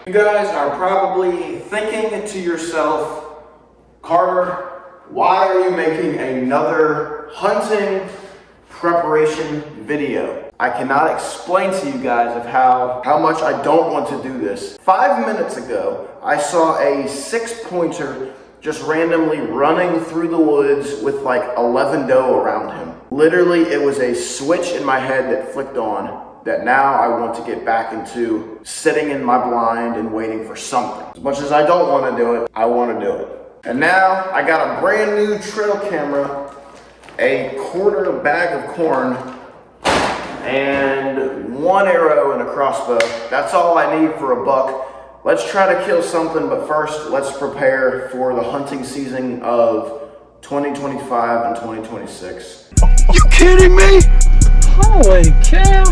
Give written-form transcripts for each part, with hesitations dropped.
You guys are probably thinking to yourself, Carter, why are you making another hunting preparation video? I cannot explain to you guys of how much I don't want to do this. 5 minutes ago, I saw a 6-pointer just randomly running through the woods with like 11 doe around him. Literally, it was a switch in my head that flicked on that now I want to get back into sitting in my blind and waiting for something. As much as I don't want to do it, I want to do it. And now I got a brand new trail camera, a quarter bag of corn, and 1 arrow and a crossbow. That's all I need for a buck. Let's try to kill something, but first let's prepare for the hunting season of 2025 and 2026. You kidding me? Holy cow!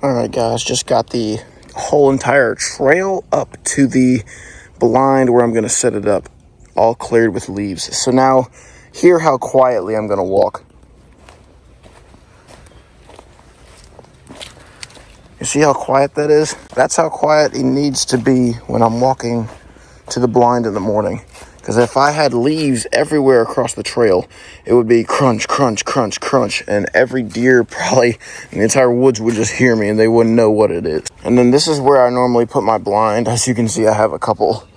Alright guys, just got the whole entire trail up to the blind where I'm going to set it up, all cleared with leaves. So now, hear how quietly I'm going to walk. You see how quiet that is? That's how quiet it needs to be when I'm walking to the blind in the morning. Because if I had leaves everywhere across the trail, it would be crunch, crunch, crunch, crunch. And every deer probably in the entire woods would just hear me and they wouldn't know what it is. And then this is where I normally put my blind. As you can see, I have a couple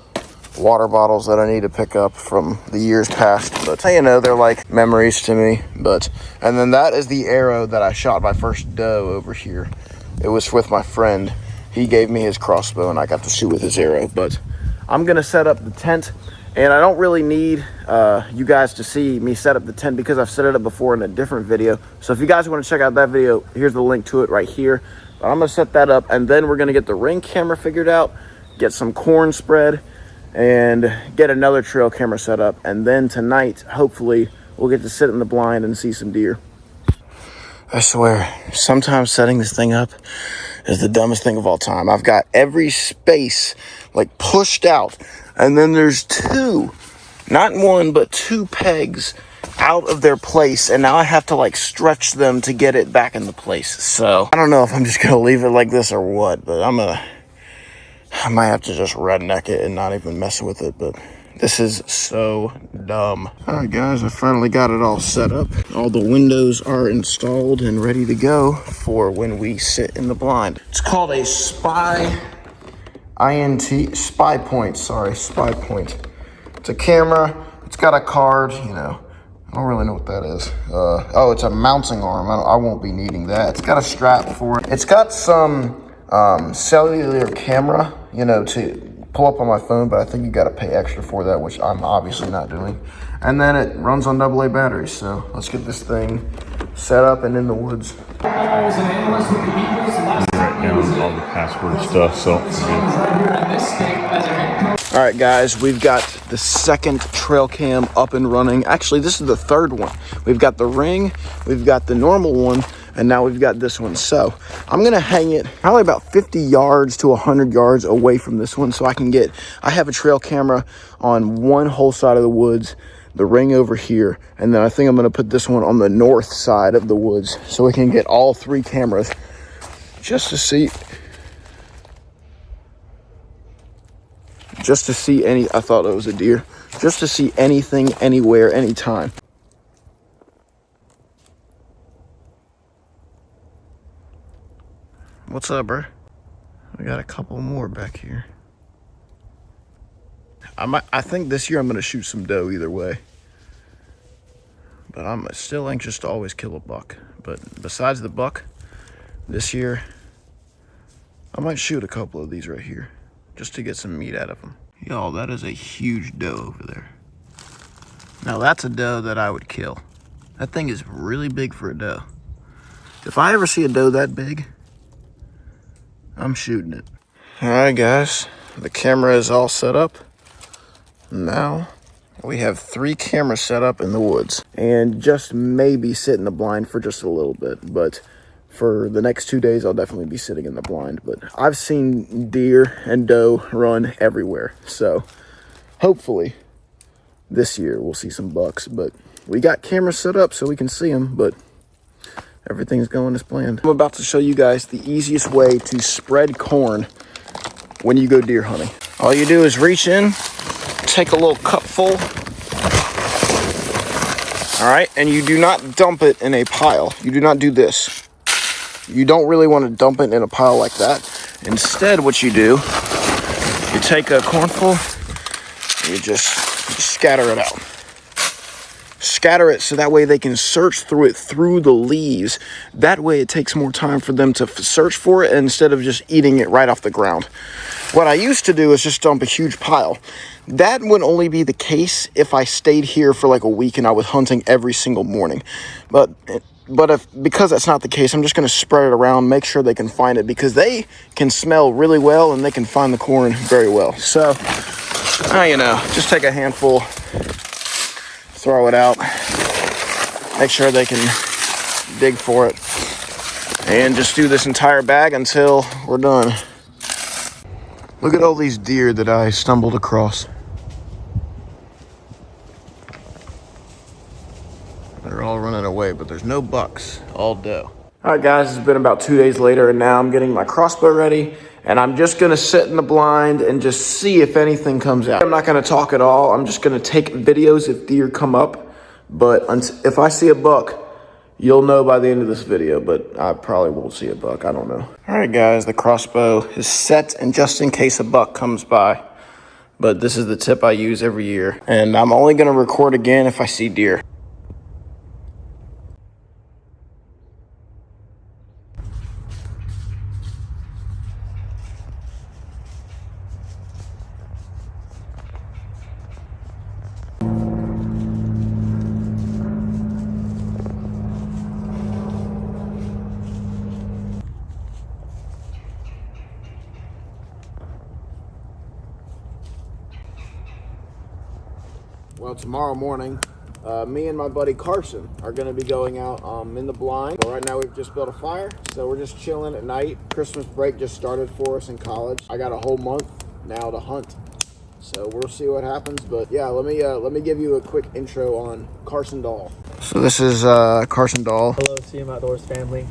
water bottles that I need to pick up from the years past. But you know, they're like memories to me. And then that is the arrow that I shot my first doe over here. It was with my friend. He gave me his crossbow and I got to shoot with his arrow. But I'm going to set up the tent. And I don't really need you guys to see me set up the tent because I've set it up before in a different video. So if you guys want to check out that video, here's the link to it right here. But I'm going to set that up, and then we're going to get the ring camera figured out, get some corn spread, and get another trail camera set up. And then tonight, hopefully, we'll get to sit in the blind and see some deer. I swear, sometimes setting this thing up is the dumbest thing of all time. I've got every space like pushed out. And then there's not one, but 2 pegs out of their place. And now I have to like stretch them to get it back into place. So I don't know if I'm just going to leave it like this or what, but I might have to just redneck it and not even mess with it. But this is so dumb. All right, guys, I finally got it all set up. All the windows are installed and ready to go for when we sit in the blind. It's called a spy point. It's a camera. It's got a card, you know. I don't really know what that is. Oh, it's a mounting arm. I won't be needing that. It's got a strap for it. It's got some cellular camera, you know, to pull up on my phone, but I think you got to pay extra for that, which I'm obviously not doing. And then it runs on AA batteries. So let's get this thing set up and in the woods. Down all the password stuff, so all right, guys, we've got the second trail cam up and running. Actually, this is the third one. We've got the ring, we've got the normal one, and now we've got this one. So I'm gonna hang it probably about 50 yards to 100 yards away from this one, so I have a trail camera on one whole side of the woods, the ring over here, and then I think I'm gonna put this one on the north side of the woods so we can get all 3 cameras just to see any. I thought it was a deer. Just to see anything, anywhere, anytime. What's up, bro? We got a couple more back here. I think this year I'm gonna shoot some doe either way. But I'm still anxious to always kill a buck. But besides the buck, this year I might shoot a couple of these right here just to get some meat out of them. Y'all, that is a huge doe over there. Now that's a doe that I would kill. That thing is really big for a doe. If I ever see a doe that big, I'm shooting it. All right, guys, the camera is all set up. Now we have 3 cameras set up in the woods and just maybe sit in the blind for just a little bit. But for the next 2 days, I'll definitely be sitting in the blind. But I've seen deer and doe run everywhere. So hopefully this year we'll see some bucks. But we got cameras set up so we can see them, but everything's going as planned. I'm about to show you guys the easiest way to spread corn when you go deer hunting. All you do is reach in, take a little cupful, all right, and you do not dump it in a pile. You do not do this. You don't really want to dump it in a pile like that. Instead, what you do, you take a cornful, and you just scatter it out. Scatter it so that way they can search through it through the leaves. That way it takes more time for them to search for it instead of just eating it right off the ground. What I used to do is just dump a huge pile. That would only be the case if I stayed here for like a week and I was hunting every single morning. But because that's not the case, I'm just going to spread it around, make sure they can find it, because they can smell really well and they can find the corn very well. So, just take a handful, throw it out, make sure they can dig for it, and just do this entire bag until we're done. Look at all these deer that I stumbled across. They're all running away, but there's no bucks, all doe. All right, guys, it's been about 2 days later, and now I'm getting my crossbow ready, and I'm just gonna sit in the blind and just see if anything comes out. I'm not gonna talk at all. I'm just gonna take videos if deer come up, but if I see a buck, you'll know by the end of this video, but I probably won't see a buck. I don't know. All right, guys, the crossbow is set, and just in case a buck comes by, but this is the tip I use every year, and I'm only gonna record again if I see deer. Well, tomorrow morning, me and my buddy Carson are going to be going out in the blind. Well, right now we've just built a fire, so we're just chilling at night. Christmas break just started for us in college. I got a whole month now to hunt, so we'll see what happens. But yeah, let me give you a quick intro on Carson Dahl. So this is Carson Dahl. Hello, CM Outdoors family.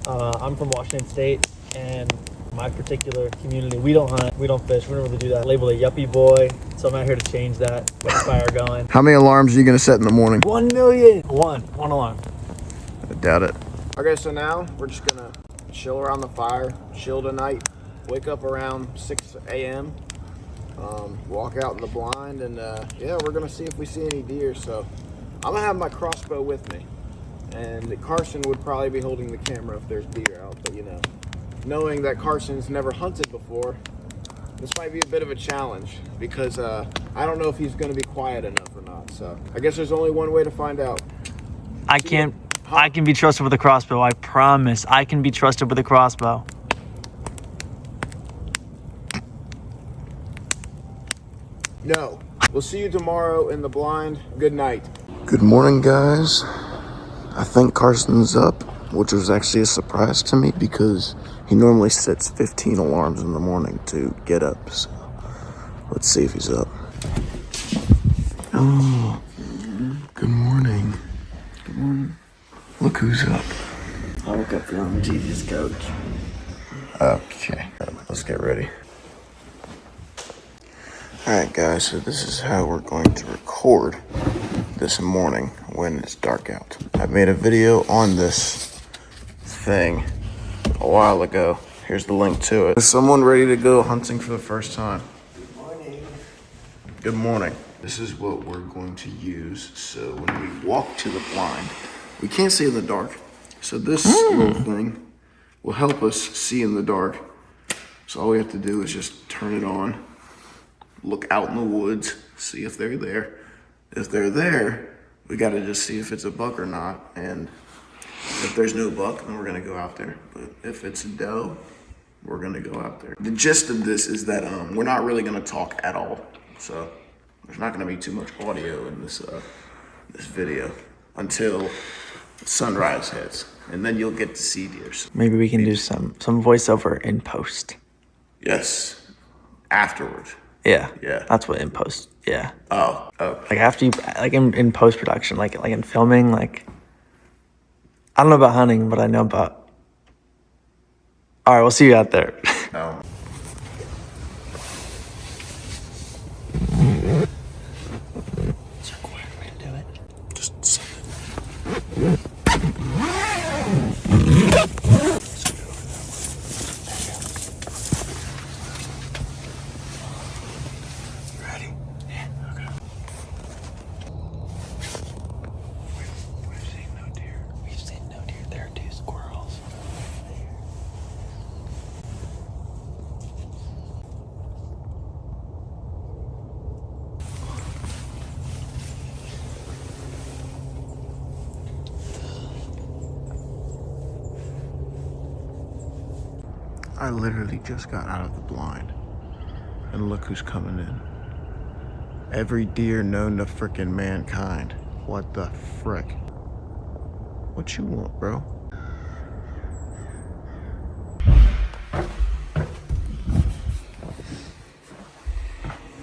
I'm from Washington State, and my particular community, we don't hunt, we don't fish, we don't really do that. Labeled a yuppie boy, so I'm out here to change that, get the fire going. How many alarms are you going to set in the morning? 1 million! One alarm. I doubt it. Okay, so now we're just going to chill around the fire, chill tonight, wake up around 6 a.m., walk out in the blind, and yeah, we're going to see if we see any deer. So I'm going to have my crossbow with me, and Carson would probably be holding the camera if there's deer out, but knowing that Carson's never hunted before, this might be a bit of a challenge, because I don't know if he's going to be quiet enough or not. So I guess there's only one way to find out. I can be trusted with a crossbow. I promise. I can be trusted with a crossbow. No. We'll see you tomorrow in the blind. Good night. Good morning, guys. I think Carson's up, which was actually a surprise to me because he normally sets 15 alarms in the morning to get up. So let's see if he's up. Oh, good morning. Good morning. Look who's up. I woke up feeling Jesus, coach. Okay, let's get ready. Alright guys, so this is how we're going to record this morning when it's dark out. I made a video on this thing a while ago. Here's the link to it. Is someone ready to go hunting for the first time? Good morning. Good morning. This is what we're going to use. So when we walk to the blind, we can't see in the dark. So this little thing will help us see in the dark. So all we have to do is just turn it on, look out in the woods, see if they're there. If they're there, we got to just see if it's a buck or not. And if there's no buck, then we're going to go out there. But if it's a doe, we're going to go out there. The gist of this is that we're not really going to talk at all. So There's not going to be too much audio in this this video until sunrise hits, and then you'll get to see deer. Maybe we can do some voiceover in post. Yes, afterwards. Yeah. Yeah. That's what in post. Yeah. Oh. Like after you, like in post production, like in filming, like I don't know about hunting, but I know about. All right, we'll see you out there. Oh. Is there a quiet way to do it? Just send it. Ready? Yeah. Okay. We've seen no deer. We've seen no deer. There are 2 squirrels. I literally just got out of the blind, and look who's coming in. Every deer known to frickin' mankind. What the frick? What you want, bro?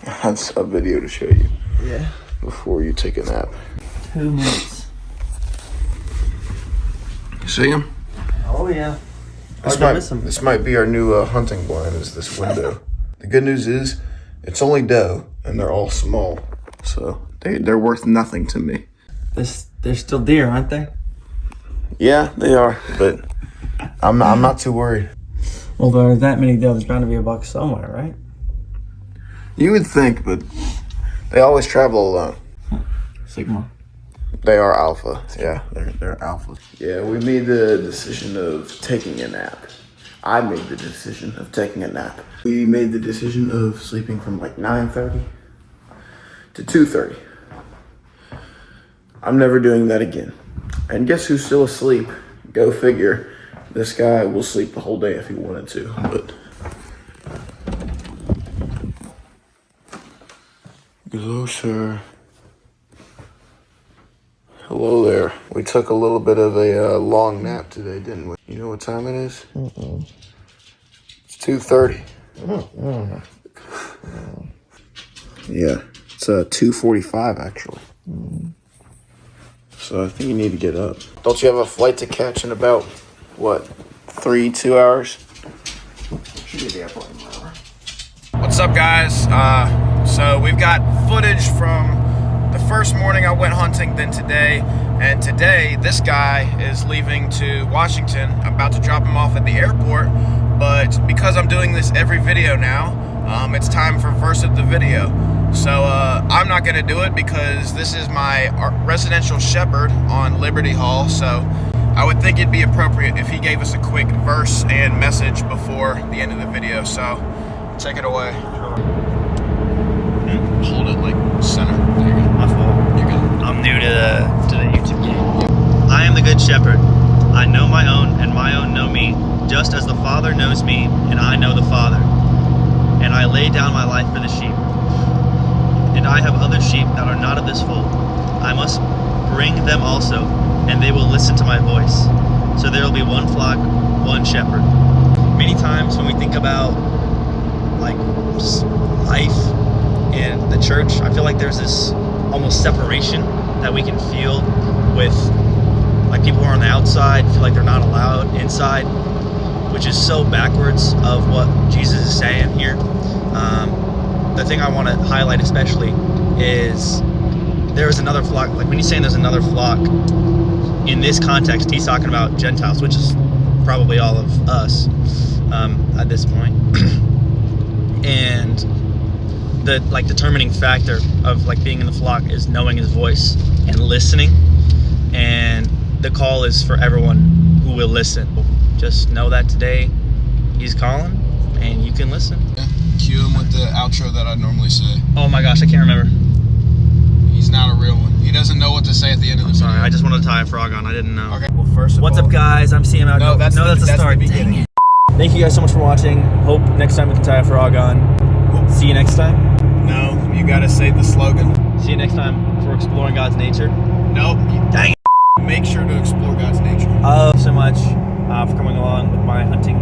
That's a video to show you. Yeah. Before you take a nap. 2 minutes. You see him? Oh yeah. This might be our new hunting blind, is this window. The good news is, it's only doe, and they're all small. So, they're worth nothing to me. They're still deer, aren't they? Yeah, they are, but I'm not too worried. Well, there are that many deer. There's bound to be a buck somewhere, right? You would think, but they always travel alone. Sigma. They are alpha. Yeah, they're alpha. Yeah, we made the decision of taking a nap. I made the decision of taking a nap. We made the decision of sleeping from like 9:30 to 2:30. I'm never doing that again. And guess who's still asleep? Go figure. This guy will sleep the whole day if he wanted to, but... Hello, sir. Hello there. We took a little bit of a long nap today, didn't we? You know what time it is? It's 2:30. Yeah, it's 2:45 actually. So I think you need to get up. Don't you have a flight to catch in about, what, 2 hours? Should be the airplane, whatever. What's up, guys? So we've got footage from the first morning I went hunting, then today. And today, this guy is leaving to Washington. I'm about to drop him off at the airport. But because I'm doing this every video now, it's time for verse of the video. So I'm not gonna do it because this is my residential shepherd on Liberty Hall. So I would think it'd be appropriate if he gave us a quick verse and message before the end of the video. So take it away. Hold it like center. There you go. My fault. You're good. I'm new to the YouTube game. I am the good shepherd. I know my own, and my own know me, just as the Father knows me, and I know the Father. And I lay down my life for the sheep. And I have other sheep that are not of this fold. I must bring them also, and they will listen to my voice. So there will be one flock, one shepherd. Many times when we think about like life in the church, I feel like there's this almost separation that we can feel with like people who are on the outside feel like they're not allowed inside, which is so backwards of what Jesus is saying here. The thing I want to highlight especially is there's another flock. Like when he's saying there's another flock, in this context, he's talking about Gentiles, which is probably all of us at this point. And the like determining factor of like being in the flock is knowing his voice and listening. And the call is for everyone who will listen. Just know that today he's calling and you can listen. Yeah. Cue him with the outro that I normally say. Oh my gosh, I can't remember. He's not a real one. He doesn't know what to say at the end of the video. Sorry, I just wanted to tie a frog on. I didn't know. Okay. Well, first of all, What's up, guys? I'm CM out. No, that's the start. the beginning. Thank you guys so much for watching. Hope next time we can tie a frog on. See you next time. No, You gotta say the slogan. See you next time for exploring God's nature. Nope. Dang it. Make sure to explore God's nature. Thank you so much for coming along with my hunting